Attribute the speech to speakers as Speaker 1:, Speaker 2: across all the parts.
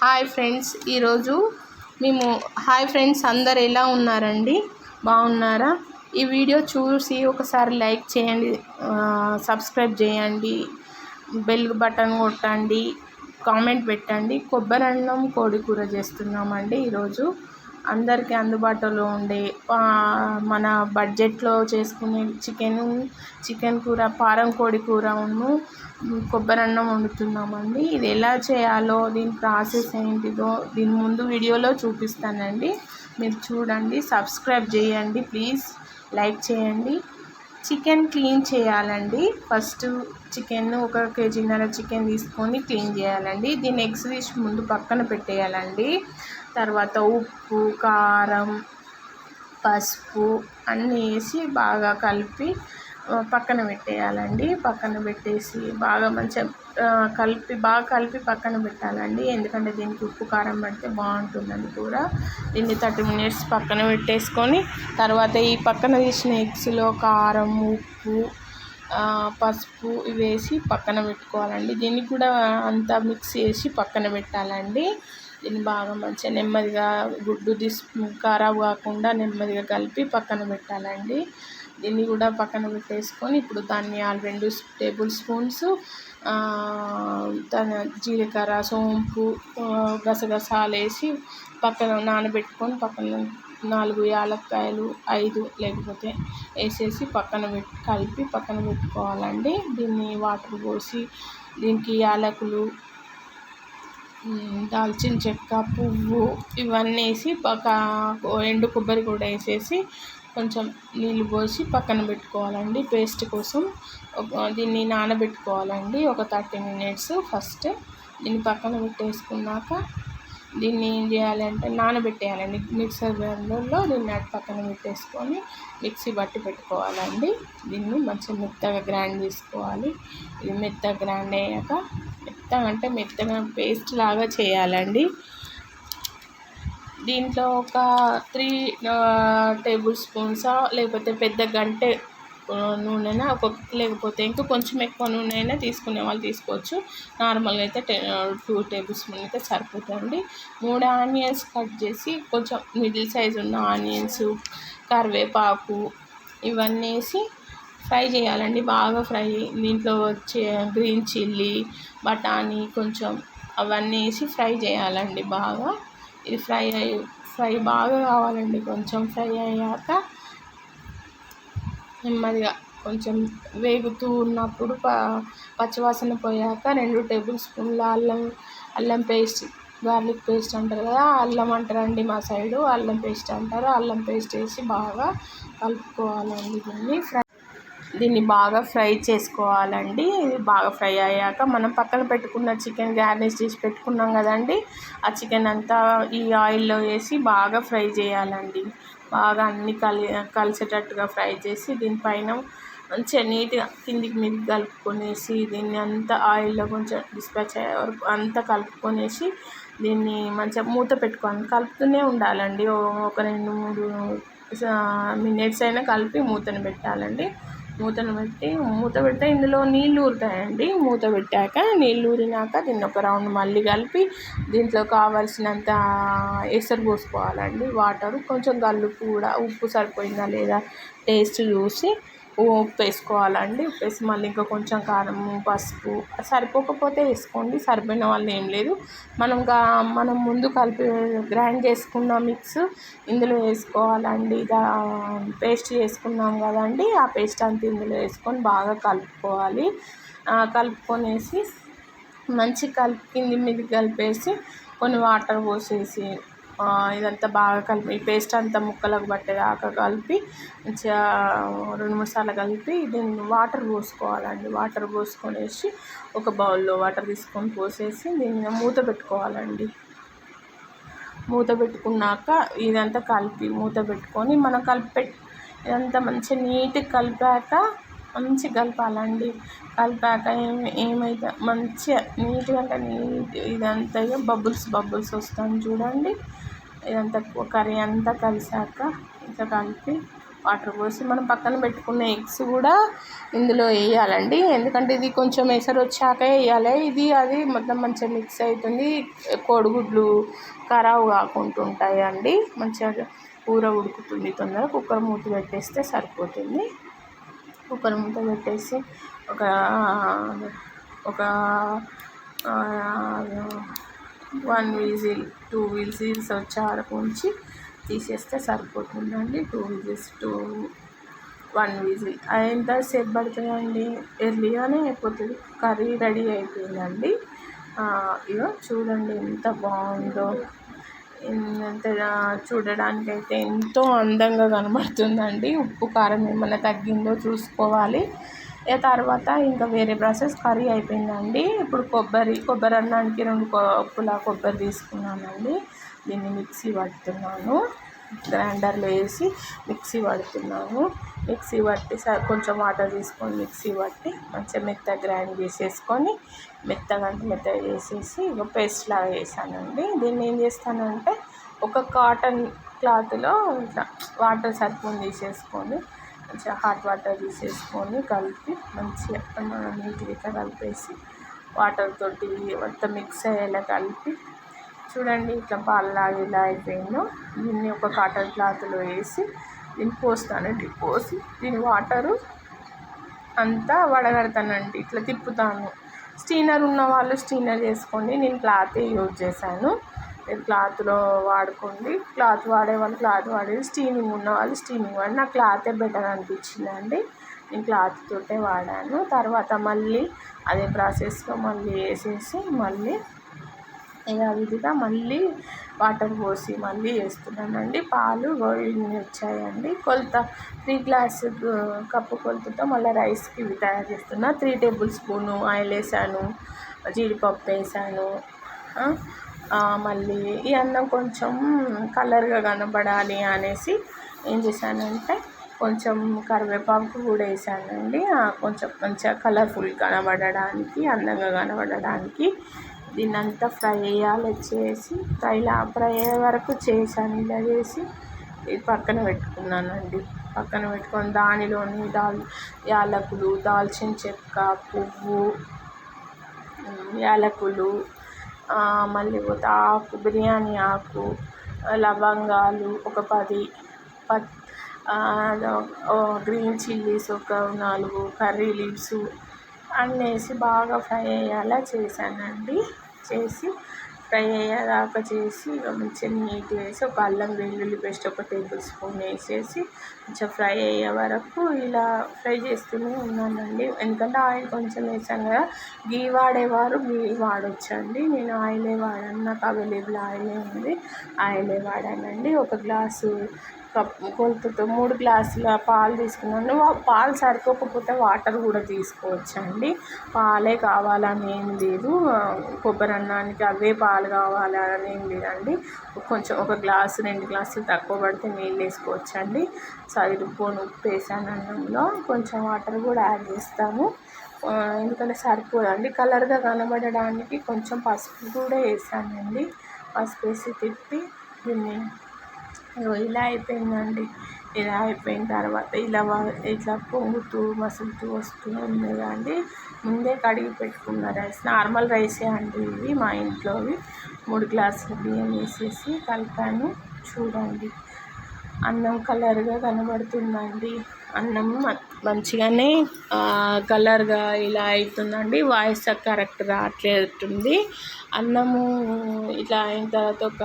Speaker 1: Hi friends, ఈరోజు మేము అందరు ఎలా ఉన్నారండి? బాగున్నారా? ఈ వీడియో చూసి ఒకసారి లైక్ చేయండి, సబ్స్క్రైబ్ చేయండి, బెల్ బటన్ కొట్టండి, కామెంట్ పెట్టండి. కొబ్బరి అన్నం కోడి కూర చేస్తున్నామండి. ఈరోజు అందరికీ అందుబాటులో ఉండే మన బడ్జెట్లో చేసుకునే చికెన్ కూర, పారం కోడి కూరను కొబ్బరి అన్నం వండుతున్నామండి. ఇది ఎలా చేయాలో, దీని ప్రాసెస్ ఏంటిదో దీని ముందు వీడియోలో చూపిస్తానండి. మీరు చూడండి, సబ్స్క్రైబ్ చేయండి, ప్లీజ్ లైక్ చేయండి. చికెన్ క్లీన్ చేయాలండి. ఫస్ట్ చికెన్ 1 కేజీన్నర చికెన్ తీసుకొని క్లీన్ చేయాలండి. దీన్ని ఎగ్స్ తీసి ముందు పక్కన పెట్టేయాలండి. తర్వాత ఉప్పు, కారం, పసుపు అన్నీ వేసి బాగా కలిపి పక్కన పెట్టేయాలండి. పక్కన పెట్టేసి బాగా మంచిగా కలిపి పక్కన పెట్టాలండి. ఎందుకంటే దీనికి ఉప్పు కారం పడితే బాగుంటుందండి కూర. దీన్ని 30 minutes పక్కన పెట్టేసుకొని తర్వాత ఈ పక్కన తీసిన ఎగ్స్లో కారం, ఉప్పు, పసుపు ఇవి వేసి పక్కన పెట్టుకోవాలండి. దీన్ని కూడా అంతా మిక్స్ చేసి పక్కన పెట్టాలండి. దీన్ని బాగా మంచిగా నెమ్మదిగా గుడ్డు ఖరాబ్ కాకుండా నెమ్మదిగా కలిపి పక్కన పెట్టాలండి. దీన్ని కూడా పక్కన పెట్టేసుకొని ఇప్పుడు ధనియాలు 2 టేబుల్ స్పూన్స్, జీలకర్ర, సోంపు, గసగసాలు వేసి పక్కన నానబెట్టుకొని పక్కన 4 యాలక్కాయలు 5 లేకపోతే వేసేసి కలిపి పక్కన పెట్టుకోవాలండి. దీన్ని వాటర్ పోసి దీనికి యాలకులు, దాల్చిన చెక్క, పువ్వు ఇవన్నీ వేసి ఎండు కొబ్బరి కూడా వేసేసి కొంచెం నీళ్ళు పోసి పక్కన పెట్టుకోవాలండి. పేస్ట్ కోసం దీన్ని నానబెట్టుకోవాలండి ఒక 30 minutes. ఫస్ట్ దీన్ని పక్కన పెట్టేసుకున్నాక దీన్ని ఏం చేయాలంటే నానబెట్టేయాలండి. మిక్సర్ గ్రైండర్లో దీన్ని పక్కన పెట్టేసుకొని మిక్సీ బట్టి పెట్టుకోవాలండి. దీన్ని మంచిగా మెత్తగా గ్రైండ్ చేసుకోవాలి. ఇది మెత్తగా గ్రైండ్ అయ్యాక మెత్తగా పేస్ట్ లాగా చేయాలండి. దీంట్లో ఒక 3 టేబుల్ స్పూన్సా లేకపోతే పెద్ద గంటె నూనెనా లేకపోతే ఇంకా కొంచెం ఎక్కువ నూనె అయినా తీసుకునే వాళ్ళు తీసుకోవచ్చు. నార్మల్గా అయితే 2 టేబుల్ స్పూన్ అయితే సరిపోతుంది. 3 ఆనియన్స్ కట్ చేసి కొంచెం మిడిల్ సైజు ఉన్న ఆనియన్స్, కరివేపాకు ఇవన్నీ వేసి ఫ్రై చేయాలండి. బాగా ఫ్రై. దీంట్లో వచ్చే గ్రీన్ చిల్లీ, బఠానీ కొంచెం అవన్నీ వేసి ఫ్రై చేయాలండి బాగా. ఇది ఫ్రై బాగా కావాలండి. కొంచెం ఫ్రై అయ్యాక నెమ్మదిగా కొంచెం వేగుతూ ఉన్నప్పుడు పచ్చివాసన పోయాక 2 టేబుల్ స్పూన్ల అల్లం పేస్ట్, గార్లిక్ పేస్ట్ అంటారు కదా, అల్లం అంటారండి మా సైడు, అల్లం పేస్ట్ అంటారు. అల్లం పేస్ట్ వేసి బాగా కలుపుకోవాలండి. దీన్ని బాగా ఫ్రై చేసుకోవాలండి. ఇది బాగా ఫ్రై అయ్యాక మనం పక్కన పెట్టుకున్న చికెన్ గార్నిష్ చేసి పెట్టుకున్నాం కదండి, ఆ చికెన్ అంతా ఈ ఆయిల్లో వేసి బాగా ఫ్రై చేయాలండి. బాగా అన్నీ కలిసేటట్టుగా ఫ్రై చేసి దీనిపైన మంచిగా నీట్గా కిందికి మీదకి కలుపుకొనేసి దీన్ని అంతా ఆయిల్లో కొంచెం డిస్పాచ్ అయ్యే వరకు అంతా కలుపుకొనేసి దీన్ని మంచిగా మూత పెట్టుకోవాలి. కలుపుతూనే ఉండాలండి. ఒక 2-3 minutes అయినా కలిపి మూతను పెట్టాలండి. మూత పెడితే ఇందులో నీళ్ళు ఊరుతాయండి. మూత పెట్టాక నీళ్ళు ఊరినాక దీన్ని ఒక రౌండ్ మళ్ళీ కలిపి దీంట్లో కావాల్సినంత ఎసరు పోసుకోవాలండి. వాటరు కొంచెం గల్లుప్పు కూడా, ఉప్పు సరిపోయిందా లేదా టేస్ట్ చూసి ఉప్పు వేసుకోవాలండి. ఉప్పు వేసి మళ్ళీ ఇంకా కొంచెం కారం, పసుపు సరిపోకపోతే వేసుకోండి, సరిపోయిన వాళ్ళు ఏం లేదు. మనం ముందు కలిపి గ్రైండ్ చేసుకున్న మిక్స్ ఇందులో వేసుకోవాలండి. పేస్ట్ చేసుకున్నాం కదండి, ఆ పేస్ట్ అంతా ఇందులో వేసుకొని బాగా కలుపుకోవాలి. కలుపుకొనేసి కింది మీదకి కలిపేసి కొన్ని వాటర్ పోసేసి ఇదంతా బాగా కలిపి ఈ పేస్ట్ అంతా ముక్కలకు పట్టేదాకా కలిపి మంచిగా 2-3 సార్లు కలిపి దీన్ని వాటర్ పోసుకోవాలండి. వాటర్ పోసుకొనేసి ఒక బౌల్లో వాటర్ తీసుకొని పోసేసి దీన్ని మూత పెట్టుకోవాలండి. మూత పెట్టుకున్నాక ఇదంతా కలిపి మూత పెట్టుకొని మనం ఇదంతా మంచిగా నీట్గా కలిపాక మంచిగా కలపాలండి. కలిపాక ఏమైతే మంచిగా నీట్గా ఇదంతా బబుల్స్ వస్తుంది చూడండి. ఇదంతా కర్రీ అంతా కలిసాక ఇంకా కలిపి వాటర్ పోసి మనం పక్కన పెట్టుకున్న ఎగ్స్ కూడా ఇందులో వేయాలండి. ఎందుకంటే ఇది కొంచెం ఎసరు వచ్చాక వేయాలి. ఇది అది మొత్తం మంచిగా మిక్స్ అవుతుంది. కోడిగుడ్లు ఖరాబు కాకుండా ఉంటాయండి. మంచిగా కూర ఉడుకుతుంది తొందరగా. కుక్కర్ మూత పెట్టేస్తే సరిపోతుంది. కుక్కర్ మూత పెట్టేసి ఒక ఒక 1 విజిల్ 2 విజిల్స్ వచ్చే వరకు ఉంచి తీసేస్తే సరిపోతుందండి. 1 విజిల్ ఎంతసేపు పడుతుందండి, ఎర్లీగానే అయిపోతుంది. కర్రీ రెడీ అయిపోయిందండి. ఇగో చూడండి ఎంత బాగుందో. ఎంత చూడడానికైతే ఎంతో అందంగా కనబడుతుందండి. ఉప్పు కారం ఏమన్నా తగ్గిందో చూసుకోవాలి. తర్వాత ఇంకా వేరే ప్రాసెస్. కర్రీ అయిపోయిందండి. ఇప్పుడు కొబ్బరి అన్నానికి 2 కప్పుల కొబ్బరి తీసుకున్నానండి. దీన్ని మిక్సీ పడుతున్నాను. గ్రైండర్లో వేసి మిక్సీ పడుతున్నాను. మిక్సీ పట్టి కొంచెం వాటర్ తీసుకొని మిక్సీ పట్టి మంచిగా మెత్తగా గ్రైండ్ చేసేసుకొని మెత్తగా చేసేసి ఇక పేస్ట్ లాగా వేసానండి. దీన్ని ఏం చేస్తానంటే ఒక కాటన్ క్లాత్లో ఇట్లా వాటర్ సరిపోని తీసేసుకొని మంచిగా హాట్ వాటర్ తీసేసుకొని కలిపి మంచిగా నీట్గా కలిపేసి వాటర్ తోటి మొత్తం మిక్స్ అయ్యేలా కలిపి చూడండి ఇట్లా పాలలాగా ఇలా అయిపోయిందో. దీన్ని ఒక కాటన్ క్లాత్లో వేసి దీన్ని పోస్తానండి. పోసి దీని వాటరు అంతా వడగడతానండి. ఇట్లా తిప్పుతాను. స్టీనర్ ఉన్న వాళ్ళు స్టీనర్ చేసుకోండి. నేను క్లాతే యూజ్ చేశాను. మీరు క్లాత్లో వాడుకోండి. క్లాత్ వాడే వాళ్ళు క్లాత్ వాడేది. స్టీమింగ్ ఉన్న వాళ్ళు స్టీమింగ్ వాడి. నాకు క్లాతే బెటర్ అనిపించిందండి. నేను క్లాత్ తోటే వాడాను. తర్వాత మళ్ళీ అదే ప్రాసెస్లో మళ్ళీ వేసేసి మళ్ళీ విధిగా మళ్ళీ వాటర్ పోసి మళ్ళీ వేస్తున్నానండి. పాలు ఇన్ని వచ్చాయండి. కొలత 3 గ్లాస్ కప్పు కొలతతో మళ్ళీ రైస్కి ఇవి తయారు చేస్తున్నా. 3 టేబుల్ స్పూను ఆయిల్ వేసాను, జీడిపప్పు వేసాను. మళ్ళీ ఈ అన్నం కొంచెం కలర్గా కనబడాలి అనేసి ఏం చేశానంటే కొంచెం కరివేపాకు కూడా వేసానండి. కొంచెం మంచిగా కలర్ఫుల్ కనబడడానికి, అందంగా కనబడడానికి. దీన్నంతా ఫ్రై చేయాలి. ఫ్రై అయ్యే వరకు చేశాను. ఇలా చేసి ఇది పక్కన పెట్టుకున్నానండి. పక్కన పెట్టుకొని దానిలోని యాలకులు, దాల్చిన చెక్క, పువ్వు, యాలకులు, మళ్ళీ ఆకు, బిర్యానీ ఆకు, లవంగాలు ఒక 10, గ్రీన్ చిల్లీస్ ఒక 4, కర్రీ లీవ్స్ అన్నీ వేసి బాగా ఫ్రై అయ్యేలా చేశానండి. చేసి ఫ్రై అయ్యేదాకా చేసి ఇక మంచిగా నీట్గా వేసి ఒక అల్లం వెల్లుల్లి పేస్ట్ ఒక టేబుల్ స్పూన్ వేసేసి కొంచెం ఫ్రై అయ్యే వరకు ఇలా ఫ్రై చేస్తూనే ఉన్నానండి. ఎందుకంటే ఆయిల్ కొంచెం వేసాను కదా. గీ వాడేవారు గీ వాడొచ్చండి. నేను ఆయిలే వాడాను. నాకు అవైలబుల్ ఆయిలే ఉంది. ఆయిలే వాడానండి. ఒక గ్లాసు కొలతతో 3 గ్లాసుల పాలు తీసుకున్నాను. పాలు సరిపోకపోతే వాటర్ కూడా తీసుకోవచ్చండి. పాలే కావాలని ఏం లేదు. కొబ్బరి అన్నానికి అవే పాలు కావాలని ఏం లేదండి. కొంచెం ఒక గ్లాసు 2 గ్లాసులు తక్కువ పడితే నీళ్ళు వేసుకోవచ్చండి. సరిపోను ఉప్పు వేసాను అన్నంలో. కొంచెం వాటర్ కూడా యాడ్ చేస్తాను. ఎందుకంటే సరిపోదండి. కలర్గా కనబడడానికి కొంచెం పసుపు కూడా వేసానండి. పసుపు వేసి తిప్పి దీన్ని ఇలా అయిపోయిందండి. ఇలా అయిపోయిన తర్వాత ఇట్లా పొంగుతూ మసులుతూ వస్తూ ఉంది కదండి. ముందే కడిగి పెట్టుకున్న రైస్, నార్మల్ రైసే అండి ఇవి మా ఇంట్లోవి. 3 గ్లాసుల బియ్యం వేసేసి కలిపాను. చూడండి అన్నం కలర్గా కనబడుతుందండి. అన్నం మంచిగానే కలర్గా ఇలా అవుతుందండి. వాయిస్ కరెక్ట్ రావట్లేటుంది. అన్నము ఇట్లా అయిన తర్వాత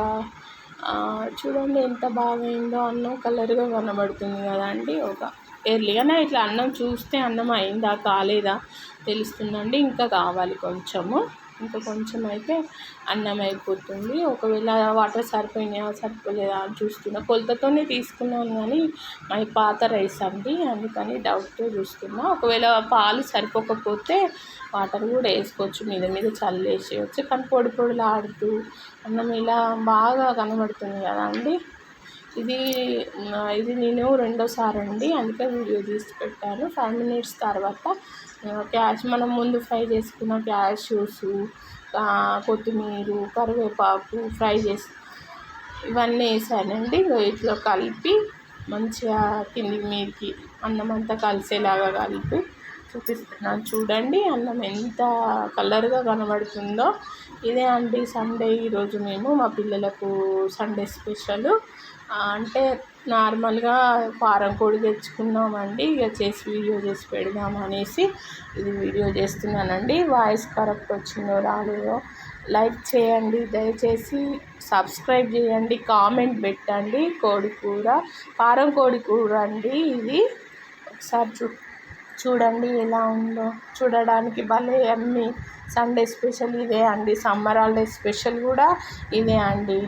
Speaker 1: చూడండి ఎంత బాగా అయిందో. అన్నం కలర్గా కనబడుతుంది కదా అండి. ఒక ఎర్లీగానే ఇట్లా అన్నం చూస్తే అన్నం అయిందా కాలేదా తెలుస్తుందండి. ఇంకా కావాలి కొంచెము. ఇంకా కొంచెం అయితే అన్నం అయిపోతుంది. ఒకవేళ వాటర్ సరిపోయినాయా సరిపోలేదా అని చూస్తున్నా. కొలతతోనే తీసుకున్నాను కానీ అది పాత రైస్ అండి. అందుకని డౌట్తో చూస్తున్నా. ఒకవేళ పాలు సరిపోకపోతే వాటర్ కూడా వేసుకోవచ్చు. మీద చల్లేసేయచ్చు. కానీ పొడిలాడుతూ అన్నం ఇలా బాగా కనబడుతుంది కదా అండి. ఇది నేను రెండోసారి అండి. అందుకే వీడియో తీసి పెట్టాను. 5 మినిట్స్ తర్వాత మనం ముందు ఫ్రై చేసుకున్న క్యాష్యూస్, కొత్తిమీర, కరివేపాకు ఫ్రై చేసి ఇవన్నీ వేసానండి. ఇట్లా కలిపి మంచిగా కిందికి మీదికి అన్నం అంతా కలిసేలాగా కలిపి చూపిస్తున్నాను చూడండి. అన్నం ఎంత కలర్గా కనబడుతుందో. ఇదే అండి సండే. ఈరోజు మేము మా పిల్లలకు సండే స్పెషల్ అంటే నార్మల్గా ఫారం కోడి తెచ్చుకున్నామండి. ఇక వీడియో చేసి పెడదాం అనేసి ఇది వీడియో చేస్తున్నానండి. వాయిస్ కరెక్ట్ వచ్చిందో రాలేదో లైక్ చేయండి, దయచేసి సబ్స్క్రైబ్ చేయండి, కామెంట్ పెట్టండి. కోడికూర ఫారం కోడి కూర అండి ఇది. ఒకసారి చూడండి ఎలా ఉందో. చూడడానికి భలే అన్నీ సండే స్పెషల్ ఇదే అండి. సమ్మర్ హాలిడే స్పెషల్ కూడా ఇదే అండి.